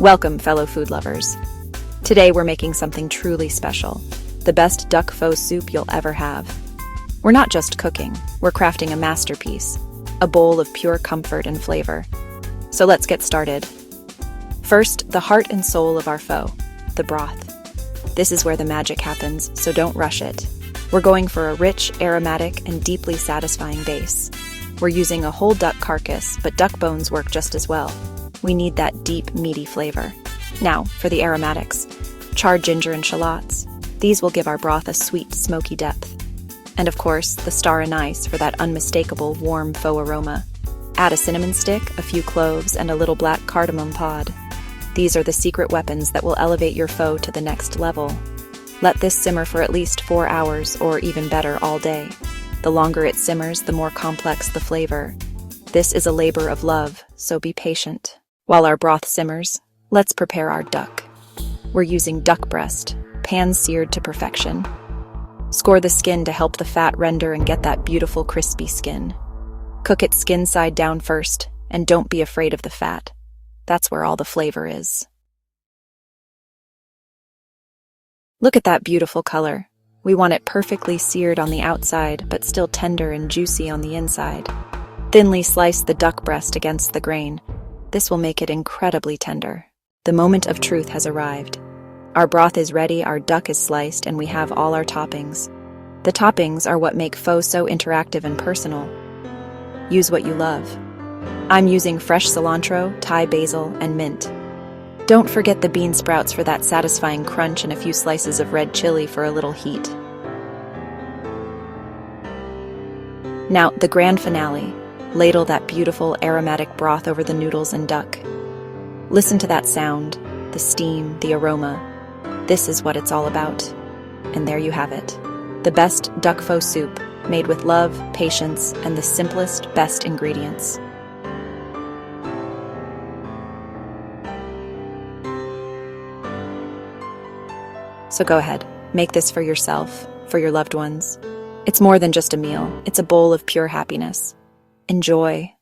Welcome, fellow food lovers. Today we're making something truly special, the best duck pho soup you'll ever have. We're not just cooking, we're crafting a masterpiece, a bowl of pure comfort and flavor. So let's get started. First, the heart and soul of our pho, the broth. This is where the magic happens, so don't rush it. We're going for a rich, aromatic, and deeply satisfying base. We're using a whole duck carcass, but duck bones work just as well. We need that deep, meaty flavor. Now, for the aromatics. Charred ginger and shallots. These will give our broth a sweet, smoky depth. And of course, the star anise for that unmistakable, warm pho aroma. Add a cinnamon stick, a few cloves, and a little black cardamom pod. These are the secret weapons that will elevate your pho to the next level. Let this simmer for at least 4 hours, or even better, all day. The longer it simmers, the more complex the flavor. This is a labor of love, so be patient. While our broth simmers, let's prepare our duck. We're using duck breast, pan-seared to perfection. Score the skin to help the fat render and get that beautiful crispy skin. Cook it skin side down first, and don't be afraid of the fat. That's where all the flavor is. Look at that beautiful color. We want it perfectly seared on the outside, but still tender and juicy on the inside. Thinly slice the duck breast against the grain. This will make it incredibly tender. The moment of truth has arrived. Our broth is ready, our duck is sliced, and we have all our toppings. The toppings are what make pho so interactive and personal. Use what you love. I'm using fresh cilantro, Thai basil, and mint. Don't forget the bean sprouts for that satisfying crunch and a few slices of red chili for a little heat. Now, the grand finale. Ladle that beautiful aromatic broth over the noodles and duck. Listen to that sound, the steam, the aroma. This is what it's all about. And there you have it. The best duck pho soup, made with love, patience, and the simplest, best ingredients. So go ahead, make this for yourself, for your loved ones. It's more than just a meal, it's a bowl of pure happiness. Enjoy.